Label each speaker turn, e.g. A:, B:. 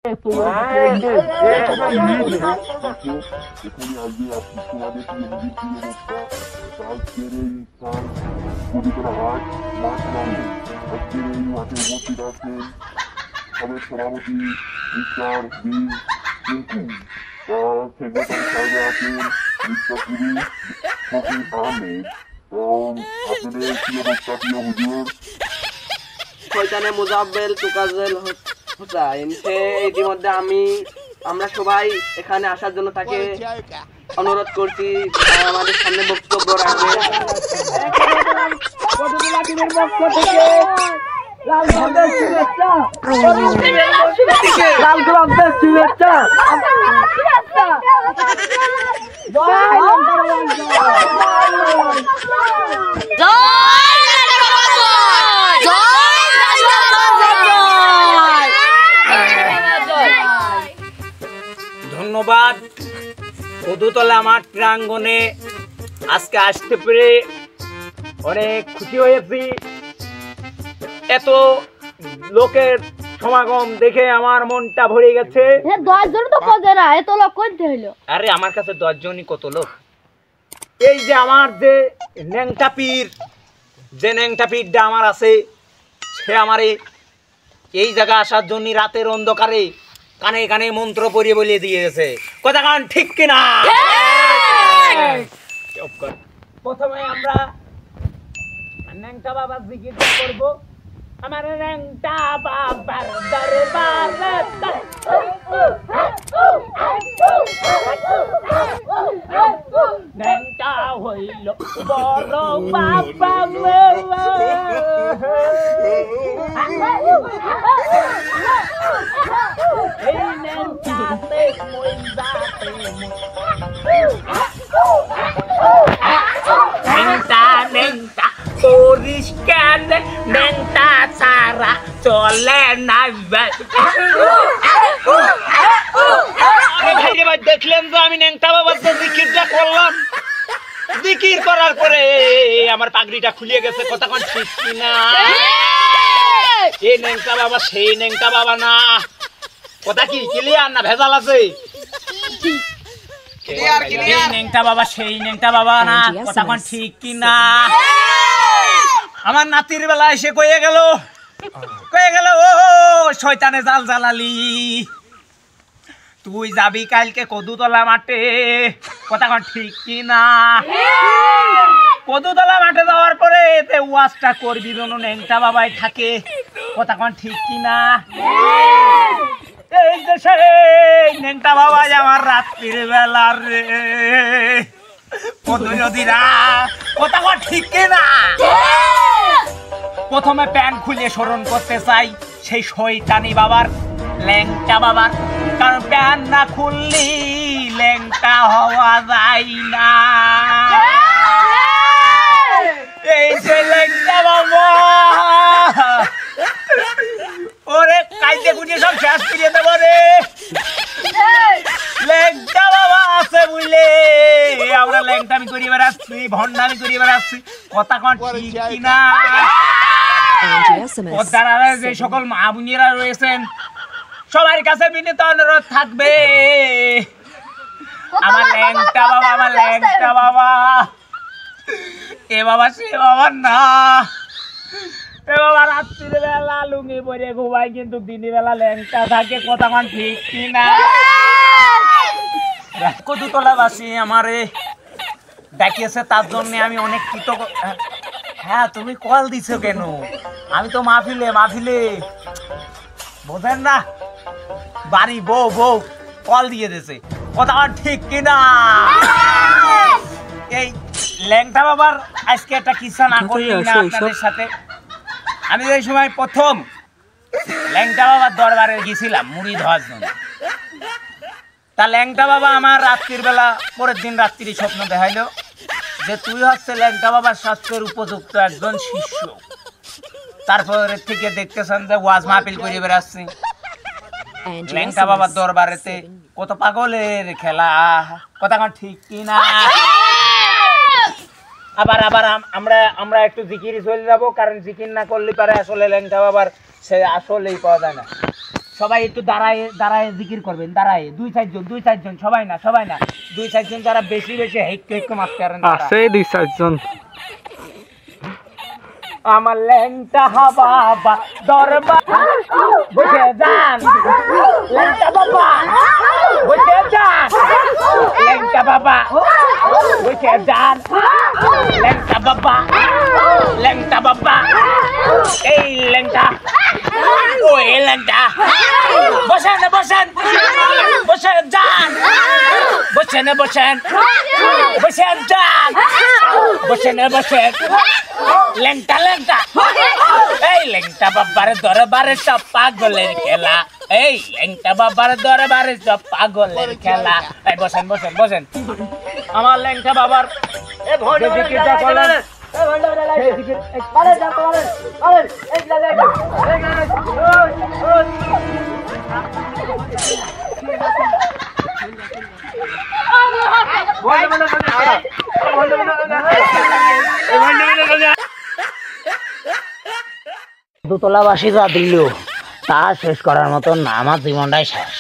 A: সভাপতি mister B Tinku, secretary সাহেব আছেন মিস্টার পুরী ফকির আহমেদ, আপনাদের প্রিয় বক্তা প্রিয় হুজুর
B: শয়তানে মুজাব্বেল তুকাজেল হোসাইন। সে ইতিমধ্যে আমরা সবাই এখানে আসার জন্য তাকে অনুরোধ করছি, আমাদের সামনে বক্তব্য রাখবে।
C: ধন্যবাদ। কদুতলা মাঠ প্রাঙ্গণে আজকে আসতে পেরে অনেক খুশি হয়েছি। এত লোকের সমাগম দেখে আমার মনটা ভরে গেছে।
D: 10 জন তো খোঁজে না, এত লোক কইতে হইলো।
C: আরে আমার কাছে 10 জনই কত লোক। এই যে আমার যে ন্যাংটা পীরটা আমার আছে, সে আমারে এই জায়গা আসার জন্য রাতের অন্ধকারে কানে কানে মন্ত্র পড়িয়ে বলে দিয়েছে। কথা কান ঠিক কিনা? প্রথমে আমরা ন্যাংটা বাবার জিকির করব। আমার ন্যাংটা বাবার দরবারে ন্যাংটা হইল বড় বাবা, এই ন্যাংটাতে ন্যাংটা পরিষ্কার, ন্যাংটা সারা চলে না। দেখলেন তো আমি ন্যাংটা বাবার তো জিকিরটা করলাম। জিকির করার পরে আমার পাগড়িটা খুলিয়ে গেছে। কথা কোন ঠিক কিনা? এই ন্যাংটা বাবা সেই ন্যাংটা বাবা না। কথা কি ক্লিয়ার না ভেজাল আছে? ন্যাংটা বাবা সেই ন্যাংটা বাবা না। কথা কোন ঠিক কিনা? আমার নাতির বেলা এসে কয়ে গেল ও শয়তানে জাল জালালি, তুই যাবি কালকে কদুতলা মাঠে। কথা কোন ঠিক কিনা? কদুতলা মাঠে যাওয়ার পরে এতে ওয়াজটা করবি যেন ন্যাংটা বাবাই থাকে। কথা কোন ঠিক কিনা? এই দেশে ন্যাংটা বাবা আমার রাত্রির বেলা রে পদনদীরা। কথা কোন ঠিক কিনা? প্রথমে প্যান্ট খুলে স্মরণ করতে চাই সেই শয়তানি বাবার, ল্যাংটা বাবার। কারণ প্যান্ট না খুললি ল্যাংটা হওয়া যায় না। এই যে ল্যাংটা বাবা, ওরে কাইতে গুটিয়ে সব শেষ করিয়ে দেবো রে। ল্যাংটা বাবা আছে বুঝলে আমরা ল্যাংটামি করিয়ে বেড়াচ্ছি, ভণ্ডামি করিয়ে বেড়াচ্ছি। কথা কোন ঠিক কিনা? যে সকল মা বোনেরা রয়েছেন সবার কাছে বিনীত অনুরোধ থাকবে, আমার ল্যাংটা বাবা এ বাবা সে বাবা না। এ বাবা রাত্রির বেলা লুঙ্গি পরে ঘুমাই কিন্তু দিনের বেলা ল্যাংটা থাকে। কথা কোন ঠিক কিনা? কদুতলাবাসী আমারে ডাকিয়েছে, তার জন্য আমি অনেক কৃতজ্ঞ। হ্যাঁ তুমি কল দিছো কেন? আমি তো মাহফিলে বোঝেন না, বাড়ি বউ কল দিয়ে দিয়েছে। কথা ঠিক কিনা? এই ল্যাংটা বাবার আজকে একটা কিসা না করি না আপনাদের সাথে। আমি এই সময় প্রথম ল্যাংটা বাবার দরবারে গেছিলাম মুড়ি ধোয়ার জন্য। তা ল্যাংটা বাবা আমার রাত্রির বেলা পরের দিন রাত্রি স্বপ্ন দেখাইলো যে তুই হচ্ছে ল্যাংটা বাবার শাস্ত্রের উপযুক্ত একজন শিষ্য। তারপরে থেকে দেখতেছেন যে ওয়াজ মাহফিল করে বেড়াচ্ছি ল্যাংটা বাবার দরবারেতে। কত পাগলের খেলা। কথা কোন ঠিক কিনা? আবার আমরা একটু জিকির চলে যাব, কারণ জিকির না করলে পারে আসলে ল্যাংটা বাবার সে আসলেই পাওয়া যায় না। সবাই একটু দাঁড়ায় দাঁড়ায় জিকির করবেন, দাঁড়ায় 2-4 জন, সবাই না 2-4 জন যারা বেশি বেশি হেক্টু মারতে পারেন
E: আছে 2-4 জন।
C: আমার ল্যাংটা বাবা দরবার বসে যান, ল্যাংটা বাবা বসে যান, ল্যাংটা বাবা বসে যান, ল্যাংটা বাবা, ল্যাংটা বাবা, এই ল্যাংটা, ওই ল্যাংটা, বসেন বসেন বসে যান, বসেন বসেন বসে যান, বসেন বসেন, ল্যাংটা ল্যাংটা, এই ল্যাংটা বাবার দরবারে সব পাগলের খেলা, এই ল্যাংটা বাবার দরবারে সব পাগলের খেলা। এই বসেন বসেন বসেন, আমার ল্যাংটা বাবার যে জিকিরটা করলেন, সেই জিকির দোতলাবাসী যা দিল তা শেষ করার মতো না, আমার জীবনটাই শেষ।